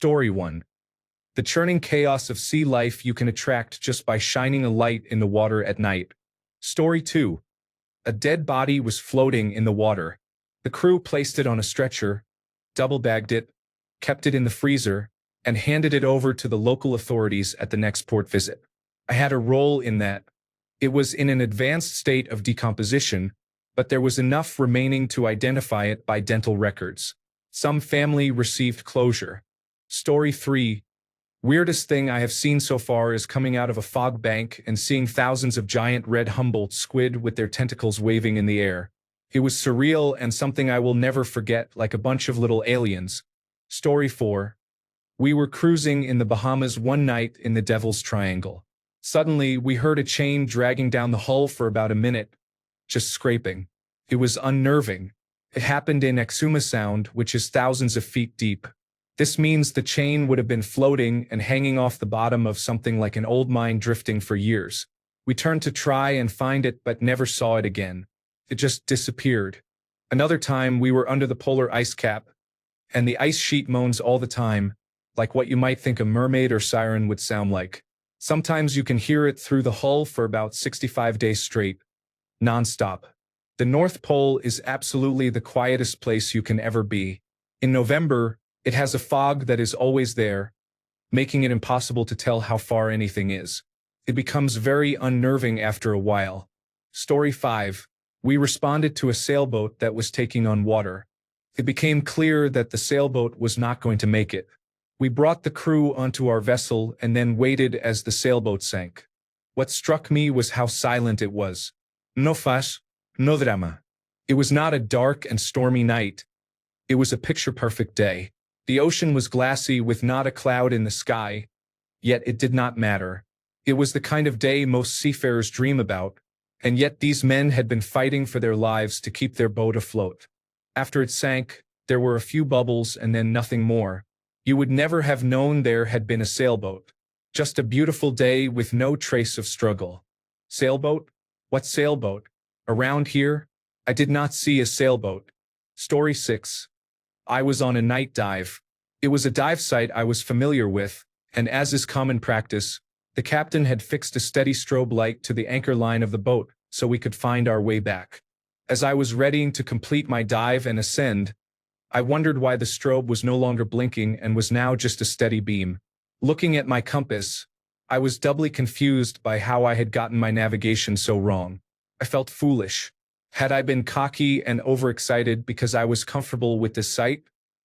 Story 1. The churning chaos of sea life you can attract just by shining a light in the water at night. Story 2. A dead body was floating in the water. The crew placed it on a stretcher, double-bagged it, kept it in the freezer, and handed it over to the local authorities at the next port visit. I had a role in that. It was in an advanced state of decomposition, but there was enough remaining to identify it by dental records. Some family received closure. Story 3. Weirdest thing I have seen so far is coming out of a fog bank and seeing thousands of giant red Humboldt squid with their tentacles waving in the air. It was surreal and something I will never forget, like a bunch of little aliens. Story 4. We were cruising in the Bahamas one night in the Devil's Triangle. Suddenly, we heard a chain dragging down the hull for about a minute, just scraping. It was unnerving. It happened in Exuma Sound, which is thousands of feet deep. This means the chain would have been floating and hanging off the bottom of something like an old mine drifting for years. We turned to try and find it but never saw it again. It just disappeared. Another time we were under the polar ice cap, and the ice sheet moans all the time, like what you might think a mermaid or siren would sound like. Sometimes you can hear it through the hull for about 65 days straight, non-stop. The North Pole is absolutely the quietest place you can ever be. In November, it has a fog that is always there, making it impossible to tell how far anything is. It becomes very unnerving after a while. Story 5. We responded to a sailboat that was taking on water. It became clear that the sailboat was not going to make it. We brought the crew onto our vessel and then waited as the sailboat sank. What struck me was how silent it was. No fuss, no drama. It was not a dark and stormy night. It was a picture-perfect day. The ocean was glassy with not a cloud in the sky, yet it did not matter. It was the kind of day most seafarers dream about, and yet these men had been fighting for their lives to keep their boat afloat. After it sank, there were a few bubbles and then nothing more. You would never have known there had been a sailboat. Just a beautiful day with no trace of struggle. Sailboat? What sailboat? Around here? I did not see a sailboat. Story 6. I was on a night dive. It was a dive site I was familiar with, and as is common practice, the captain had fixed a steady strobe light to the anchor line of the boat so we could find our way back. As I was readying to complete my dive and ascend, I wondered why the strobe was no longer blinking and was now just a steady beam. Looking at my compass, I was doubly confused by how I had gotten my navigation so wrong. I felt foolish. Had I been cocky and overexcited because I was comfortable with this site?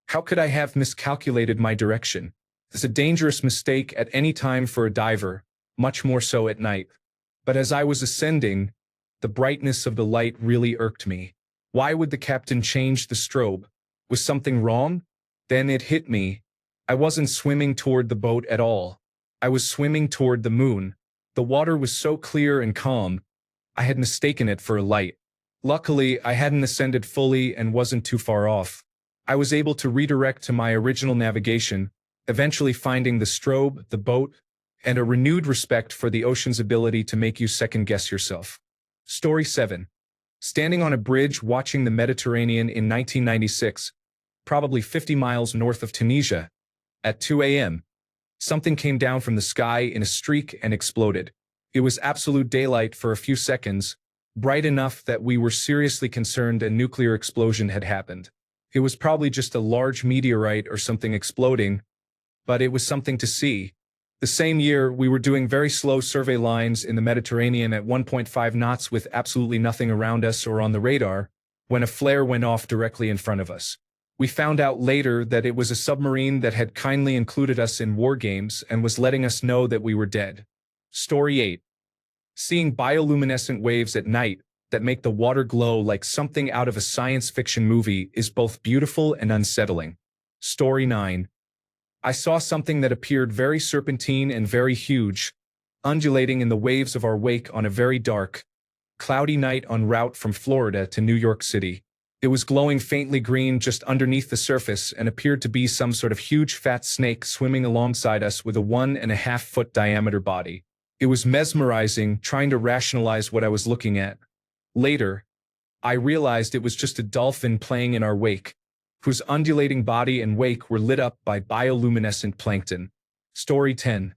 How could I have miscalculated my direction? It's a dangerous mistake at any time for a diver, much more so at night. But as I was ascending, the brightness of the light really irked me. Why would the captain change the strobe? Was something wrong? Then it hit me. I wasn't swimming toward the boat at all. I was swimming toward the moon. The water was so clear and calm, I had mistaken it for a light. Luckily, I hadn't ascended fully and wasn't too far off. I was able to redirect to my original navigation, eventually finding the strobe, the boat, and a renewed respect for the ocean's ability to make you second-guess yourself. Story 7. Standing on a bridge watching the Mediterranean in 1996, probably 50 miles north of Tunisia, at 2 a.m., something came down from the sky in a streak and exploded. It was absolute daylight for a few seconds, bright enough that we were seriously concerned a nuclear explosion had happened. It was probably just a large meteorite or something exploding, but it was something to see. The same year, we were doing very slow survey lines in the Mediterranean at 1.5 knots with absolutely nothing around us or on the radar, when a flare went off directly in front of us. We found out later that it was a submarine that had kindly included us in war games and was letting us know that we were dead. Story 8. Seeing bioluminescent waves at night that make the water glow like something out of a science fiction movie is both beautiful and unsettling. Story 9. I saw something that appeared very serpentine and very huge, undulating in the waves of our wake on a very dark, cloudy night en route from Florida to New York City. It was glowing faintly green just underneath the surface and appeared to be some sort of huge fat snake swimming alongside us with a 1.5-foot diameter body. It was mesmerizing, trying to rationalize what I was looking at. Later, I realized it was just a dolphin playing in our wake. whose undulating body and wake were lit up by bioluminescent plankton. Story 10.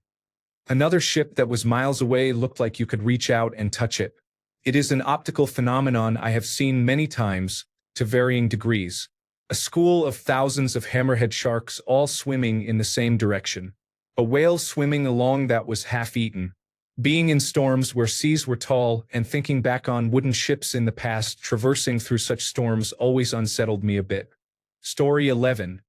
Another ship that was miles away looked like you could reach out and touch it. It is an optical phenomenon I have seen many times, to varying degrees. A school of thousands of hammerhead sharks all swimming in the same direction. A whale swimming along that was half-eaten. Being in storms where seas were tall and thinking back on wooden ships in the past traversing through such storms always unsettled me a bit. Story 11.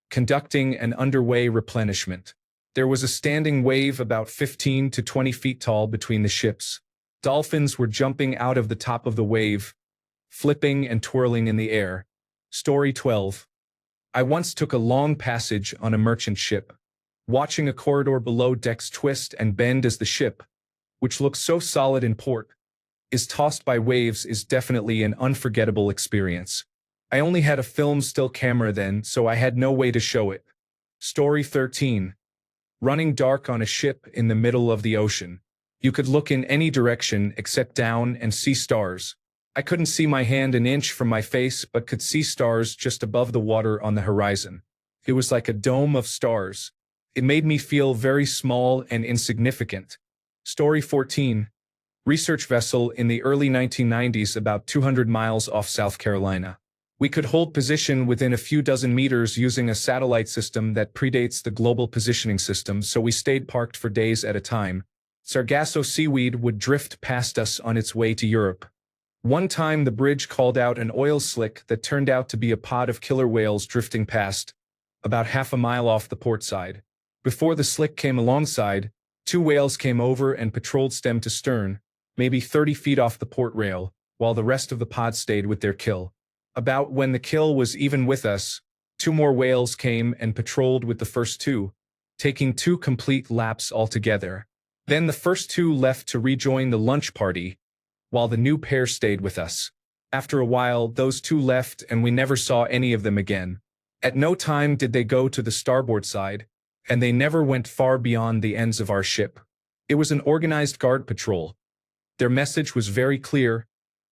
Conducting an underway replenishment. There was a standing wave about 15 to 20 feet tall between the ships. Dolphins were jumping out of the top of the wave, flipping and twirling in the air. Story 12. I once took a long passage on a merchant ship. Watching a corridor below decks twist and bend as the ship, which looks so solid in port, is tossed by waves is definitely an unforgettable experience. I only had a film still camera then, so I had no way to show it. Story 13. Running dark on a ship in the middle of the ocean. You could look in any direction except down and see stars. I couldn't see my hand an inch from my face but could see stars just above the water on the horizon. It was like a dome of stars. It made me feel very small and insignificant. Story 14. Research vessel in the early 1990s about 200 miles off South Carolina. We could hold position within a few dozen meters using a satellite system that predates the global positioning system, so we stayed parked for days at a time. Sargasso seaweed would drift past us on its way to Europe. One time the bridge called out an oil slick that turned out to be a pod of killer whales drifting past, about half a mile off the port side. Before the slick came alongside, 2 whales came over and patrolled stem to stern, maybe 30 feet off the port rail, while the rest of the pod stayed with their kill. About when the kill was even with us, 2 more whales came and patrolled with the first 2, taking 2 complete laps altogether. Then the first 2 left to rejoin the lunch party, while the new pair stayed with us. After a while, those 2 left and we never saw any of them again. At no time did they go to the starboard side, and they never went far beyond the ends of our ship. It was an organized guard patrol. Their message was very clear,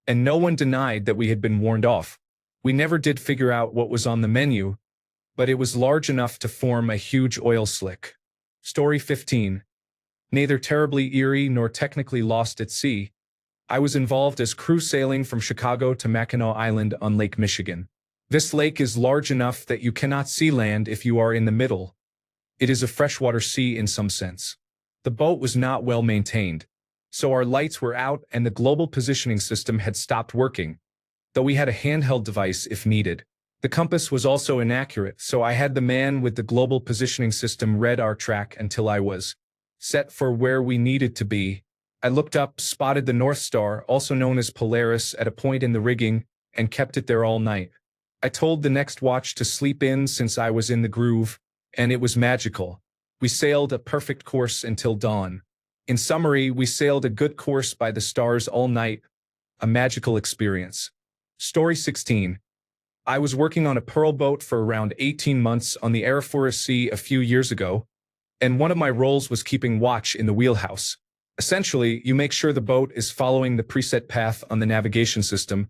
and no one denied that we had been warned off. We never did figure out what was on the menu, but it was large enough to form a huge oil slick. Story 15. Neither terribly eerie nor technically lost at sea. I was involved as crew sailing from Chicago to Mackinac Island on Lake Michigan. This lake is large enough that you cannot see land if you are in the middle. It is a freshwater sea in some sense. The boat was not well maintained, so our lights were out and the global positioning system had stopped working, though we had a handheld device if needed. The compass was also inaccurate, so I had the man with the global positioning system read our track until I was set for where we needed to be. I looked up, spotted the North Star, also known as Polaris, at a point in the rigging, and kept it there all night. I told the next watch to sleep in since I was in the groove, and it was magical. We sailed a perfect course until dawn. In summary, we sailed a good course by the stars all night. A magical experience. Story 16. I was working on a pearl boat for around 18 months on the Air Sea a few years ago, and one of my roles was keeping watch in the wheelhouse. Essentially, you make sure the boat is following the preset path on the navigation system,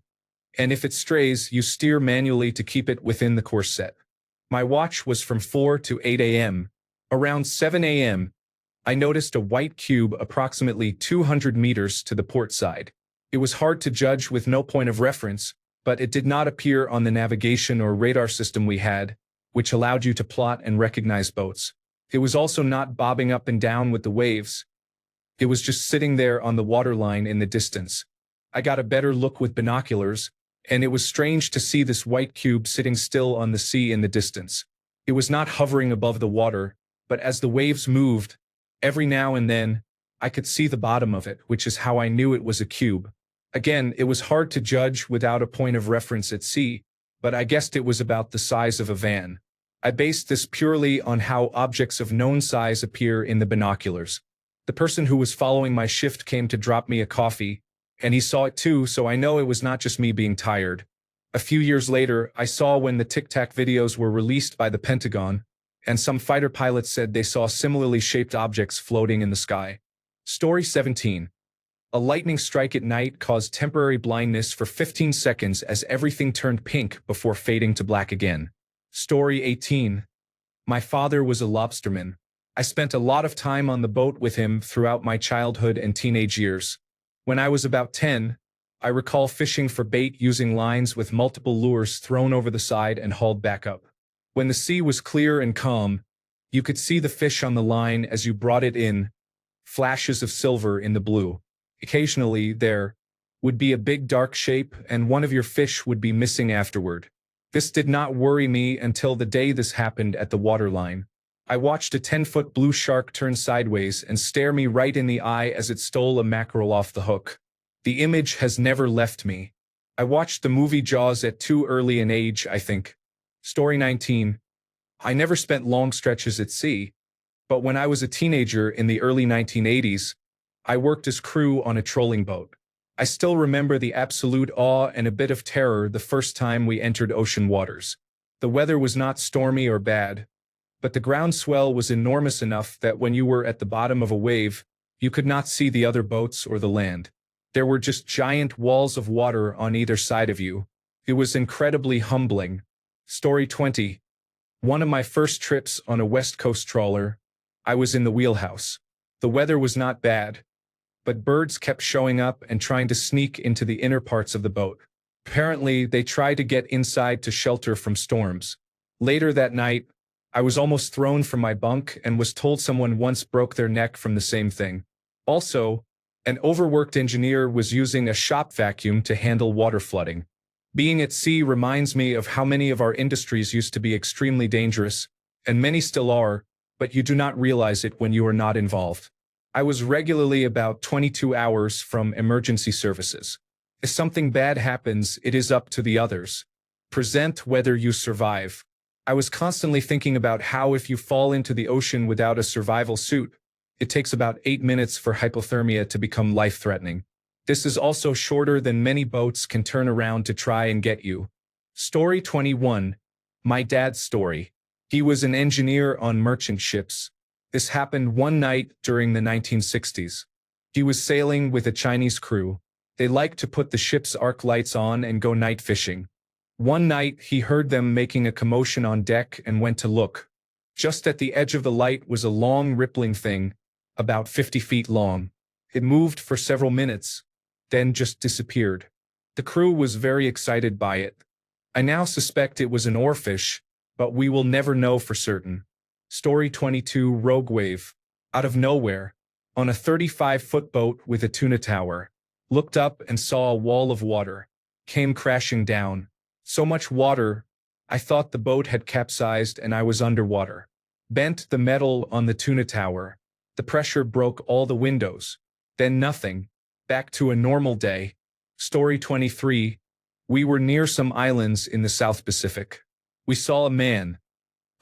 and if it strays, you steer manually to keep it within the course set. My watch was from 4 to 8 a.m. Around 7 a.m., I noticed a white cube approximately 200 meters to the port side. It was hard to judge with no point of reference, but it did not appear on the navigation or radar system we had, which allowed you to plot and recognize boats. It was also not bobbing up and down with the waves. It was just sitting there on the waterline in the distance. I got a better look with binoculars, and it was strange to see this white cube sitting still on the sea in the distance. It was not hovering above the water, but as the waves moved, every now and then, I could see the bottom of it, which is how I knew it was a cube. Again, it was hard to judge without a point of reference at sea, but I guessed it was about the size of a van. I based this purely on how objects of known size appear in the binoculars. The person who was following my shift came to drop me a coffee, and he saw it too, so I know it was not just me being tired. A few years later, I saw when the Tic Tac videos were released by the Pentagon, and some fighter pilots said they saw similarly shaped objects floating in the sky. Story 17. A lightning strike at night caused temporary blindness for 15 seconds as everything turned pink before fading to black again. Story 18. My father was a lobsterman. I spent a lot of time on the boat with him throughout my childhood and teenage years. When I was about 10, I recall fishing for bait using lines with multiple lures thrown over the side and hauled back up. When the sea was clear and calm, you could see the fish on the line as you brought it in, flashes of silver in the blue. Occasionally, there would be a big dark shape and one of your fish would be missing afterward. This did not worry me until the day this happened at the waterline. I watched a 10-foot blue shark turn sideways and stare me right in the eye as it stole a mackerel off the hook. The image has never left me. I watched the movie Jaws at too early an age, I think. Story 19. I never spent long stretches at sea, but when I was a teenager in the early 1980s, I worked as crew on a trolling boat. I still remember the absolute awe and a bit of terror the first time we entered ocean waters. The weather was not stormy or bad, but the ground swell was enormous enough that when you were at the bottom of a wave, you could not see the other boats or the land. There were just giant walls of water on either side of you. It was incredibly humbling. Story 20. One of my first trips on a West Coast trawler, I was in the wheelhouse. The weather was not bad, but birds kept showing up and trying to sneak into the inner parts of the boat. Apparently, they tried to get inside to shelter from storms. Later that night, I was almost thrown from my bunk and was told someone once broke their neck from the same thing. Also, an overworked engineer was using a shop vacuum to handle water flooding. Being at sea reminds me of how many of our industries used to be extremely dangerous, and many still are, but you do not realize it when you are not involved. I was regularly about 22 hours from emergency services. If something bad happens, it is up to the others. Present whether you survive. I was constantly thinking about how if you fall into the ocean without a survival suit, it takes about 8 minutes for hypothermia to become life-threatening. This is also shorter than many boats can turn around to try and get you. Story 21. My dad's story. He was an engineer on merchant ships. This happened one night during the 1960s. He was sailing with a Chinese crew. They liked to put the ship's arc lights on and go night fishing. One night, he heard them making a commotion on deck and went to look. Just at the edge of the light was a long rippling thing, about 50 feet long. It moved for several minutes, then just disappeared. The crew was very excited by it. I now suspect it was an oarfish, but we will never know for certain. Story 22. Rogue wave. Out of nowhere, on a 35-foot boat with a tuna tower, looked up and saw a wall of water. Came crashing down. So much water, I thought the boat had capsized and I was underwater. Bent the metal on the tuna tower. The pressure broke all the windows. Then nothing. Back to a normal day. Story 23. We were near some islands in the South Pacific. We saw a man,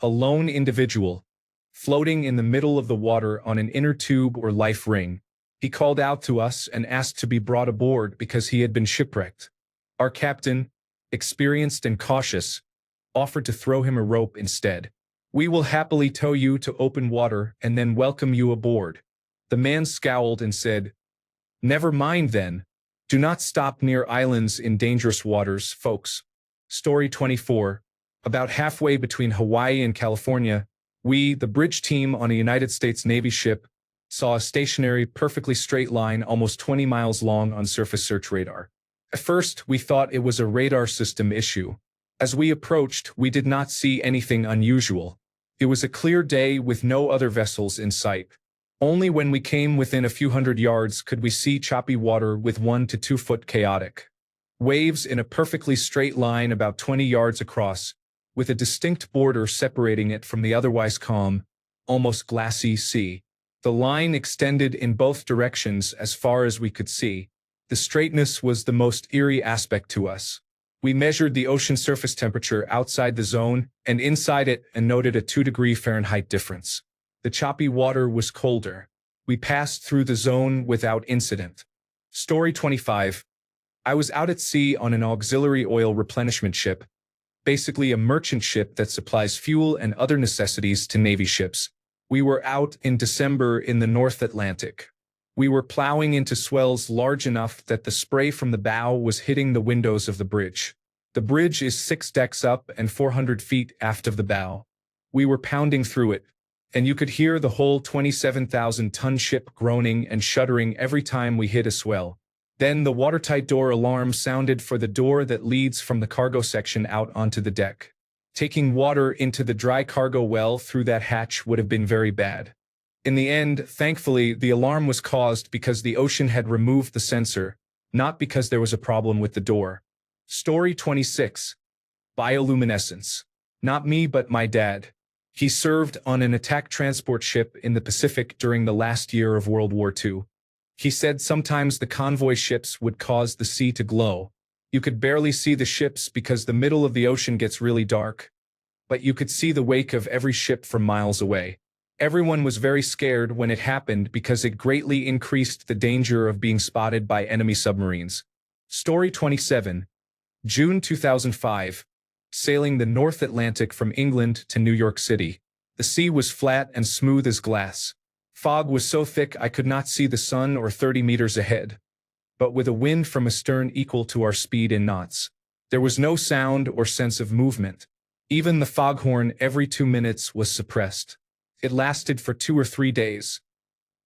a lone individual, floating in the middle of the water on an inner tube or life ring. He called out to us and asked to be brought aboard because he had been shipwrecked. Our captain, experienced and cautious, offered to throw him a rope instead. We will happily tow you to open water and then welcome you aboard. The man scowled and said, "Never mind then. Do not stop near islands in dangerous waters, folks." Story 24. About halfway between Hawaii and California, we, the bridge team on a United States Navy ship, saw a stationary, perfectly straight line almost 20 miles long on surface search radar. At first, we thought it was a radar system issue. As we approached, we did not see anything unusual. It was a clear day with no other vessels in sight. Only when we came within a few hundred yards could we see choppy water with 1 to 2 foot chaotic waves in a perfectly straight line about 20 yards across, with a distinct border separating it from the otherwise calm, almost glassy sea. The line extended in both directions as far as we could see. The straightness was the most eerie aspect to us. We measured the ocean surface temperature outside the zone and inside it and noted a 2-degree Fahrenheit difference. The choppy water was colder. We passed through the zone without incident. Story 25. I was out at sea on an auxiliary oil replenishment ship, basically a merchant ship that supplies fuel and other necessities to Navy ships. We were out in December in the North Atlantic. We were plowing into swells large enough that the spray from the bow was hitting the windows of the bridge. The bridge is 6 decks up and 400 feet aft of the bow. We were pounding through it, and you could hear the whole 27,000-ton ship groaning and shuddering every time we hit a swell. Then the watertight door alarm sounded for the door that leads from the cargo section out onto the deck. Taking water into the dry cargo well through that hatch would have been very bad. In the end, thankfully, the alarm was caused because the ocean had removed the sensor, not because there was a problem with the door. Story 26. Bioluminescence. Not me, but my dad. He served on an attack transport ship in the Pacific during the last year of World War II. He said sometimes the convoy ships would cause the sea to glow. You could barely see the ships because the middle of the ocean gets really dark, but you could see the wake of every ship from miles away. Everyone was very scared when it happened because it greatly increased the danger of being spotted by enemy submarines. Story 27. June 2005. Sailing the North Atlantic from England to New York City. The sea was flat and smooth as glass. Fog was so thick I could not see the sun or 30 meters ahead, but with a wind from astern equal to our speed in knots. There was no sound or sense of movement. Even the foghorn every 2 minutes was suppressed. It lasted for 2 or 3 days.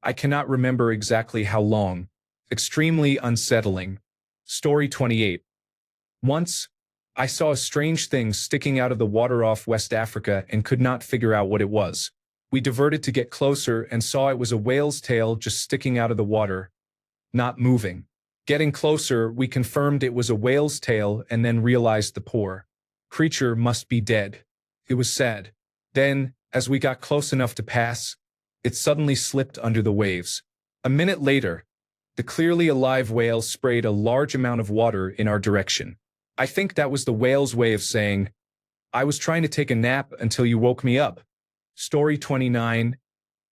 I cannot remember exactly how long. Extremely unsettling. Story 28. Once, I saw a strange thing sticking out of the water off West Africa and could not figure out what it was. We diverted to get closer and saw it was a whale's tail just sticking out of the water, not moving. Getting closer, we confirmed it was a whale's tail and then realized the poor creature must be dead. It was sad. Then, as we got close enough to pass, it suddenly slipped under the waves. A minute later, the clearly alive whale sprayed a large amount of water in our direction. I think that was the whale's way of saying, "I was trying to take a nap until you woke me up." Story 29.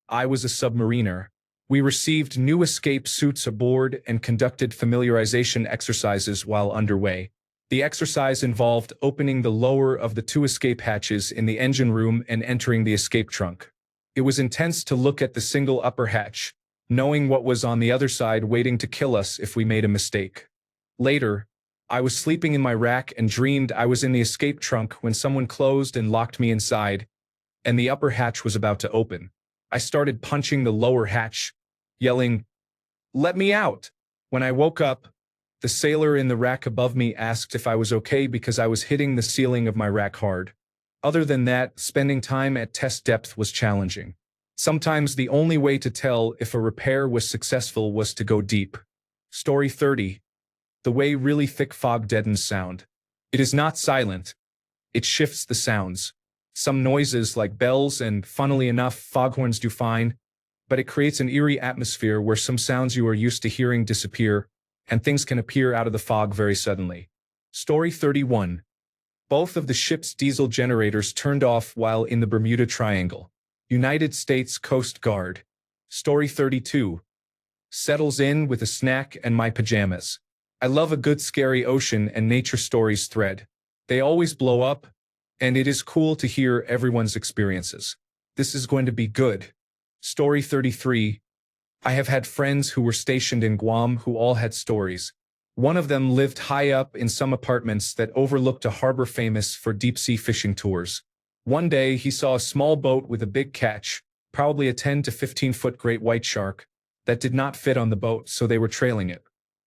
I was a submariner. We received new escape suits aboard and conducted familiarization exercises while underway. The exercise involved opening the lower of the 2 escape hatches in the engine room and entering the escape trunk. It was intense to look at the single upper hatch, knowing what was on the other side waiting to kill us if we made a mistake. Later, I was sleeping in my rack and dreamed I was in the escape trunk when someone closed and locked me inside, and the upper hatch was about to open. I started punching the lower hatch, yelling, "Let me out!" When I woke up, the sailor in the rack above me asked if I was okay because I was hitting the ceiling of my rack hard. Other than that, spending time at test depth was challenging. Sometimes the only way to tell if a repair was successful was to go deep. Story 30. The way really thick fog deadens sound. It is not silent. It shifts the sounds. Some noises like bells and, funnily enough, foghorns do fine, but it creates an eerie atmosphere where some sounds you are used to hearing disappear, and things can appear out of the fog very suddenly. Story 31. Both of the ship's diesel generators turned off while in the Bermuda Triangle. United States Coast Guard. Story 32. Settles in with a snack and my pajamas. I love a good scary ocean and nature stories thread. They always blow up, and it is cool to hear everyone's experiences. This is going to be good. Story 33. I have had friends who were stationed in Guam who all had stories. One of them lived high up in some apartments that overlooked a harbor famous for deep-sea fishing tours. One day, he saw a small boat with a big catch, probably a 10 to 15-foot great white shark, that did not fit on the boat, so they were trailing it.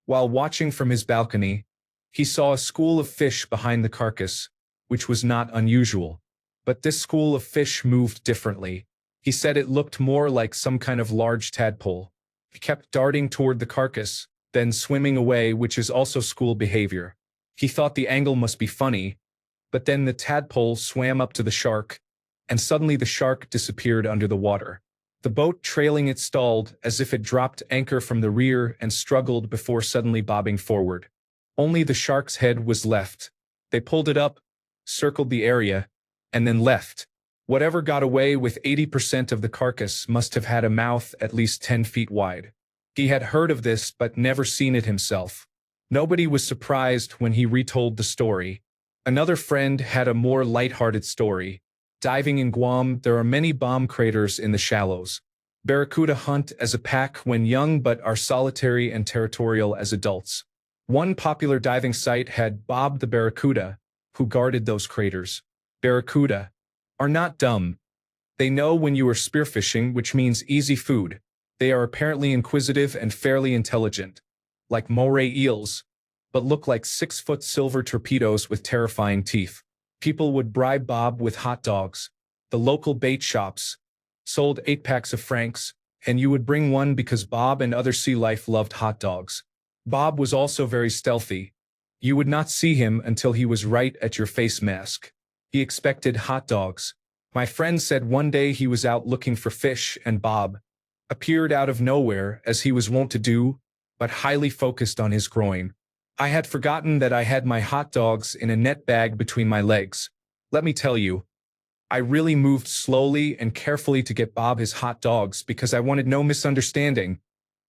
While watching from his balcony, he saw a school of fish behind the carcass, which was not unusual. But this school of fish moved differently. He said it looked more like some kind of large tadpole. He kept darting toward the carcass, then swimming away, which is also school behavior. He thought the angle must be funny, but then the tadpole swam up to the shark, and suddenly the shark disappeared under the water. The boat trailing it stalled as if it dropped anchor from the rear and struggled before suddenly bobbing forward. Only the shark's head was left. They pulled it up, circled the area, and then left. Whatever got away with 80% of the carcass must have had a mouth at least 10 feet wide. He had heard of this but never seen it himself. Nobody was surprised when he retold the story. Another friend had a more lighthearted story. Diving in Guam, there are many bomb craters in the shallows. Barracuda hunt as a pack when young but are solitary and territorial as adults. One popular diving site had Bob the Barracuda, who guarded those craters. Barracuda are not dumb. They know when you are spearfishing, which means easy food. They are apparently inquisitive and fairly intelligent, like moray eels, but look like 6-foot silver torpedoes with terrifying teeth. People would bribe Bob with hot dogs. The local bait shops sold 8 packs of francs, and you would bring one because Bob and other sea life loved hot dogs. Bob was also very stealthy. You would not see him until he was right at your face mask. He expected hot dogs. My friend said one day he was out looking for fish and Bob appeared out of nowhere, as he was wont to do, but highly focused on his groin. I had forgotten that I had my hot dogs in a net bag between my legs. Let me tell you, I really moved slowly and carefully to get Bob his hot dogs because I wanted no misunderstanding.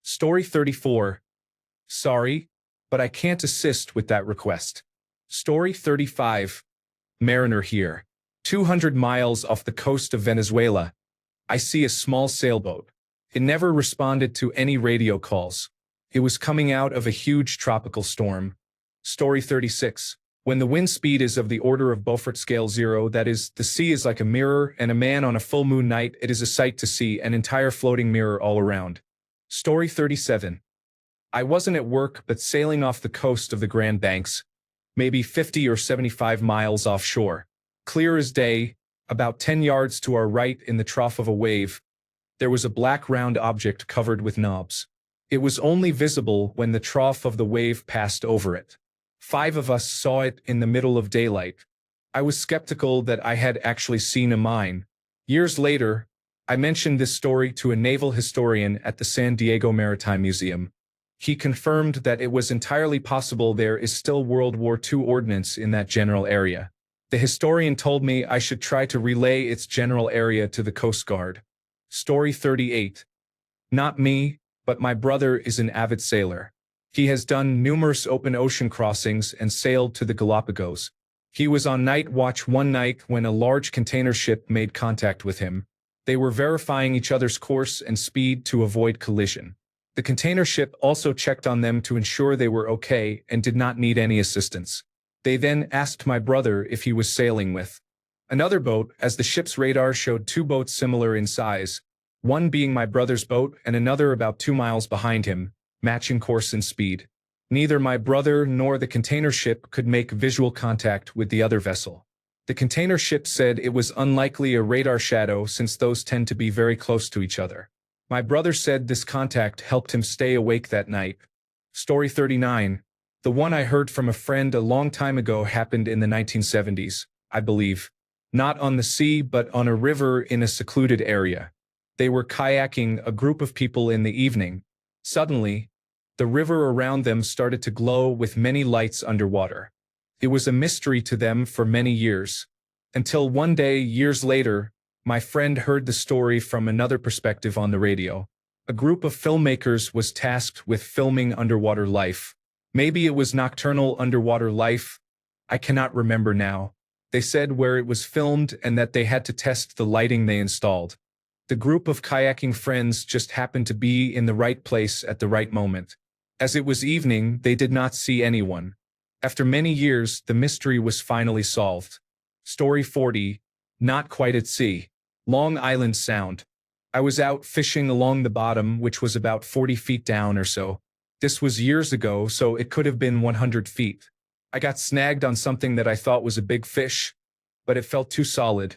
Story 34. Sorry, but I can't assist with that request. Story 35. Mariner here. 200 miles off the coast of Venezuela. I see a small sailboat. It never responded to any radio calls. It was coming out of a huge tropical storm. Story 36. When the wind speed is of the order of Beaufort scale 0, that is, the sea is like a mirror, and a man on a full moon night, it is a sight to see, an entire floating mirror all around. Story 37. I wasn't at work, but sailing off the coast of the Grand Banks, maybe 50 or 75 miles offshore. Clear as day, about 10 yards to our right in the trough of a wave, there was a black round object covered with knobs. It was only visible when the trough of the wave passed over it. 5 of us saw it in the middle of daylight. I was skeptical that I had actually seen a mine. Years later, I mentioned this story to a naval historian at the San Diego Maritime Museum. He confirmed that it was entirely possible there is still World War II ordnance in that general area. The historian told me I should try to relay its general area to the Coast Guard. Story 38. Not me, but my brother is an avid sailor. He has done numerous open ocean crossings and sailed to the Galapagos. He was on night watch one night when a large container ship made contact with him. They were verifying each other's course and speed to avoid collision. The container ship also checked on them to ensure they were okay and did not need any assistance. They then asked my brother if he was sailing with another boat, as the ship's radar showed 2 boats similar in size, one being my brother's boat and another about 2 miles behind him, matching course and speed. Neither my brother nor the container ship could make visual contact with the other vessel. The container ship said it was unlikely a radar shadow since those tend to be very close to each other. My brother said this contact helped him stay awake that night. Story 39. The one I heard from a friend a long time ago happened in the 1970s, I believe. Not on the sea, but on a river in a secluded area. They were kayaking, a group of people, in the evening. Suddenly, the river around them started to glow with many lights underwater. It was a mystery to them for many years. Until one day, years later, my friend heard the story from another perspective on the radio. A group of filmmakers was tasked with filming underwater life. Maybe it was nocturnal underwater life. I cannot remember now. They said where it was filmed and that they had to test the lighting they installed. The group of kayaking friends just happened to be in the right place at the right moment. As it was evening, they did not see anyone. After many years, the mystery was finally solved. Story 40. Not quite at sea. Long Island Sound. I was out fishing along the bottom, which was about 40 feet down or so. This was years ago, so it could have been 100 feet. I got snagged on something that I thought was a big fish, but it felt too solid,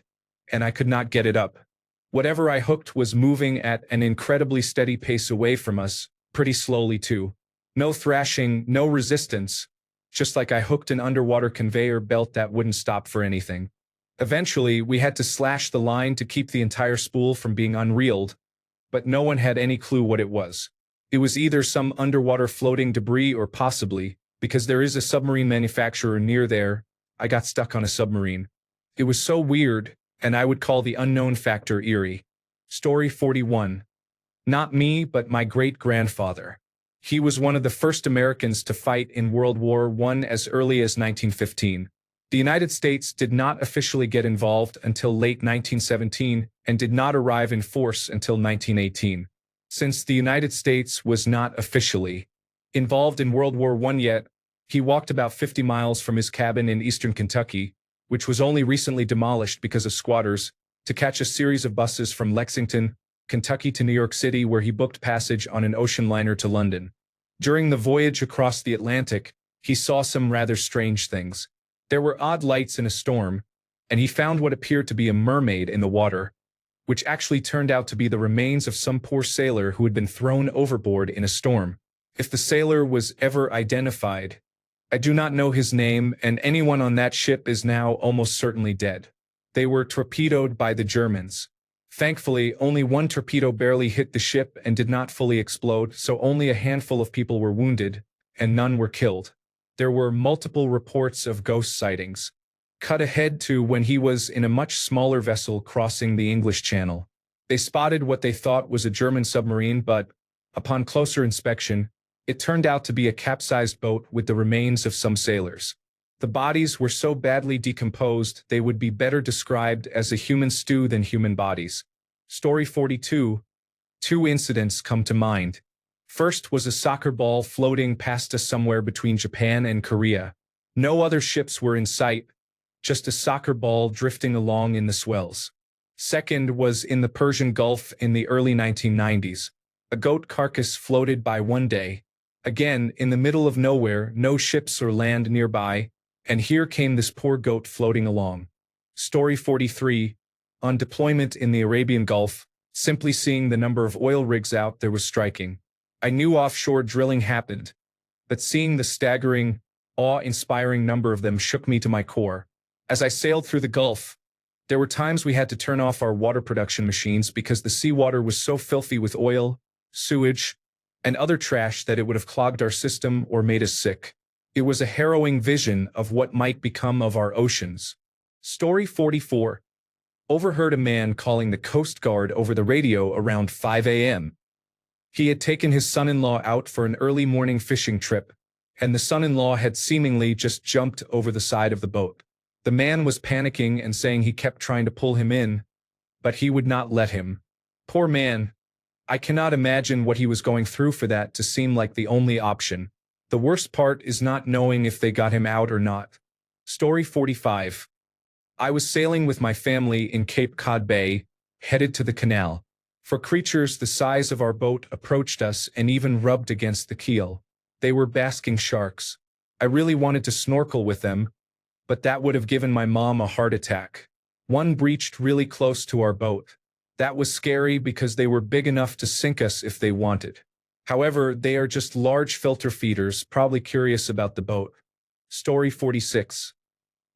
and I could not get it up. Whatever I hooked was moving at an incredibly steady pace away from us, pretty slowly too. No thrashing, no resistance, just like I hooked an underwater conveyor belt that wouldn't stop for anything. Eventually, we had to slash the line to keep the entire spool from being unreeled, but no one had any clue what it was. It was either some underwater floating debris or possibly, because there is a submarine manufacturer near there, I got stuck on a submarine. It was so weird, and I would call the unknown factor eerie. Story 41. Not me, but my great-grandfather. He was one of the first Americans to fight in World War I as early as 1915. The United States did not officially get involved until late 1917 and did not arrive in force until 1918. Since the United States was not officially involved in World War I yet, He walked about 50 miles from his cabin in eastern Kentucky, which was only recently demolished because of squatters, to catch a series of buses from Lexington, Kentucky to New York City, where he booked passage on an ocean liner to London. During the voyage across the Atlantic, he saw some rather strange things. There were odd lights in a storm, and he found what appeared to be a mermaid in the water, which actually turned out to be the remains of some poor sailor who had been thrown overboard in a storm. If the sailor was ever identified, I do not know his name, and anyone on that ship is now almost certainly dead. They were torpedoed by the Germans. Thankfully, only one torpedo barely hit the ship and did not fully explode, so only a handful of people were wounded, and none were killed. There were multiple reports of ghost sightings. Cut ahead to when he was in a much smaller vessel crossing the English Channel. They spotted what they thought was a German submarine, but, upon closer inspection, it turned out to be a capsized boat with the remains of some sailors. The bodies were so badly decomposed they would be better described as a human stew than human bodies. Story 42. Two incidents come to mind. First was a soccer ball floating past us somewhere between Japan and Korea. No other ships were in sight, just a soccer ball drifting along in the swells. Second was in the Persian Gulf in the early 1990s. A goat carcass floated by one day. Again, in the middle of nowhere, no ships or land nearby, and here came this poor goat floating along. Story 43. On deployment in the Arabian Gulf, simply seeing the number of oil rigs out there was striking. I knew offshore drilling happened, but seeing the staggering, awe-inspiring number of them shook me to my core. As I sailed through the Gulf, there were times we had to turn off our water production machines because the seawater was so filthy with oil, sewage, and other trash that it would have clogged our system or made us sick. It was a harrowing vision of what might become of our oceans. Story 44. Overheard a man calling the Coast Guard over the radio around 5 a.m. He had taken his son-in-law out for an early morning fishing trip, and the son-in-law had seemingly just jumped over the side of the boat. The man was panicking and saying he kept trying to pull him in, but he would not let him. Poor man. I cannot imagine what he was going through for that to seem like the only option. The worst part is not knowing if they got him out or not. Story 45. I was sailing with my family in Cape Cod Bay, headed to the canal. For creatures the size of our boat approached us and even rubbed against the keel. They were basking sharks. I really wanted to snorkel with them, but that would have given my mom a heart attack. One breached really close to our boat. That was scary because they were big enough to sink us if they wanted. However, they are just large filter feeders, probably curious about the boat. Story 46.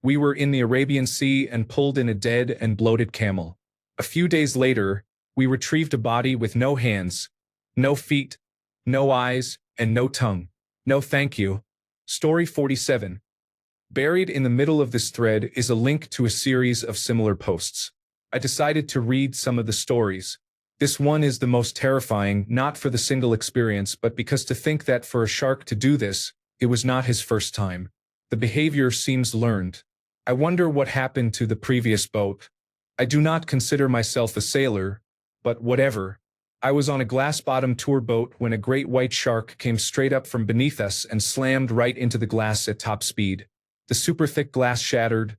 We were in the Arabian Sea and pulled in a dead and bloated camel. A few days later, we retrieved a body with no hands, no feet, no eyes, and no tongue. No thank you. Story 47. Buried in the middle of this thread is a link to a series of similar posts. I decided to read some of the stories. This one is the most terrifying, not for the single experience, but because to think that for a shark to do this, it was not his first time. The behavior seems learned. I wonder what happened to the previous boat. I do not consider myself a sailor, but whatever. I was on a glass-bottom tour boat when a great white shark came straight up from beneath us and slammed right into the glass at top speed. The super thick glass shattered,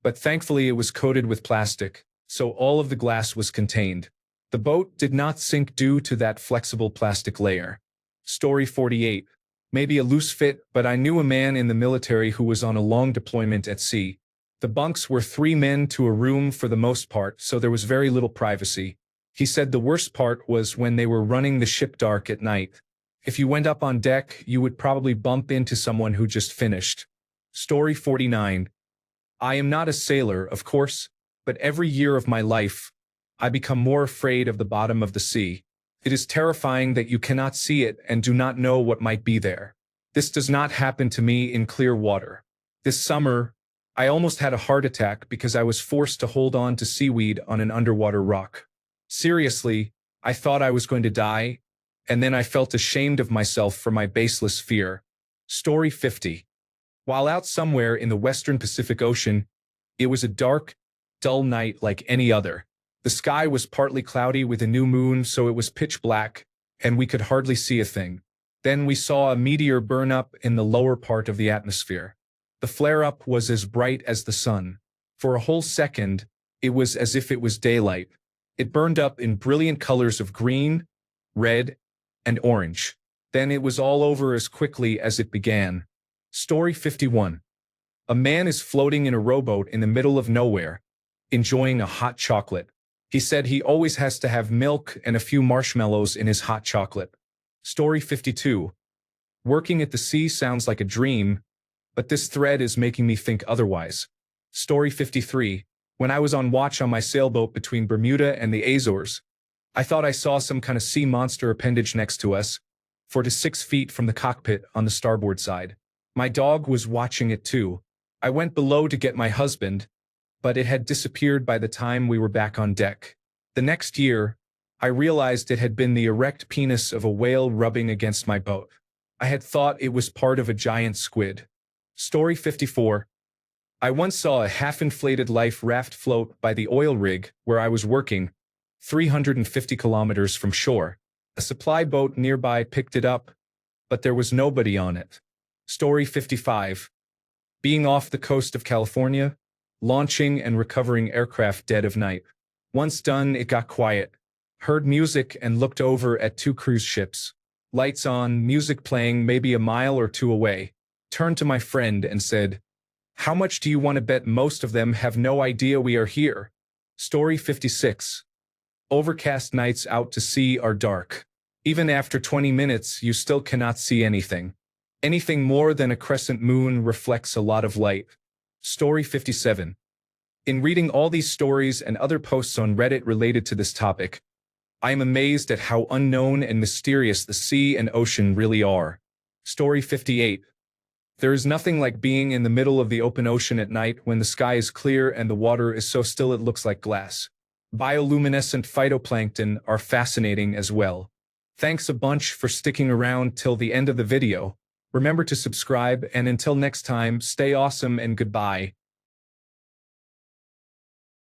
but thankfully it was coated with plastic, so all of the glass was contained. The boat did not sink due to that flexible plastic layer. Story 48. Maybe a loose fit, but I knew a man in the military who was on a long deployment at sea. The bunks were 3 men to a room for the most part, so there was very little privacy. He said the worst part was when they were running the ship dark at night. If you went up on deck, you would probably bump into someone who just finished. Story 49. I am not a sailor, of course, but every year of my life, I become more afraid of the bottom of the sea. It is terrifying that you cannot see it and do not know what might be there. This does not happen to me in clear water. This summer, I almost had a heart attack because I was forced to hold on to seaweed on an underwater rock. Seriously, I thought I was going to die, and then I felt ashamed of myself for my baseless fear. Story 50. While out somewhere in the western Pacific Ocean, it was a dark, dull night like any other. The sky was partly cloudy with a new moon, so it was pitch black, and we could hardly see a thing. Then we saw a meteor burn up in the lower part of the atmosphere. The flare-up was as bright as the sun. For a whole second, it was as if it was daylight. It burned up in brilliant colors of green, red, and orange. Then it was all over as quickly as it began. Story 51. A man is floating in a rowboat in the middle of nowhere, enjoying a hot chocolate. He said he always has to have milk and a few marshmallows in his hot chocolate. Story 52. Working at the sea sounds like a dream, but this thread is making me think otherwise. Story 53. When I was on watch on my sailboat between Bermuda and the Azores, I thought I saw some kind of sea monster appendage next to us, 4 to 6 feet from the cockpit on the starboard side. My dog was watching it too. I went below to get my husband, but it had disappeared by the time we were back on deck. The next year, I realized it had been the erect penis of a whale rubbing against my boat. I had thought it was part of a giant squid. Story 54. I once saw a half-inflated life raft float by the oil rig where I was working, 350 kilometers from shore. A supply boat nearby picked it up, but there was nobody on it. Story 55. Being off the coast of California, launching and recovering aircraft dead of night. Once done, it got quiet. Heard music and looked over at 2 cruise ships. Lights on, music playing maybe a mile or 2 away. Turned to my friend and said, "How much do you want to bet most of them have no idea we are here?" Story 56. Overcast nights out to sea are dark. Even after 20 minutes, you still cannot see anything. Anything more than a crescent moon reflects a lot of light. Story 57. In reading all these stories and other posts on Reddit related to this topic, I am amazed at how unknown and mysterious the sea and ocean really are. Story 58. There is nothing like being in the middle of the open ocean at night when the sky is clear and the water is so still it looks like glass. Bioluminescent phytoplankton are fascinating as well. Thanks a bunch for sticking around till the end of the video. Remember to subscribe, and until next time, stay awesome and goodbye.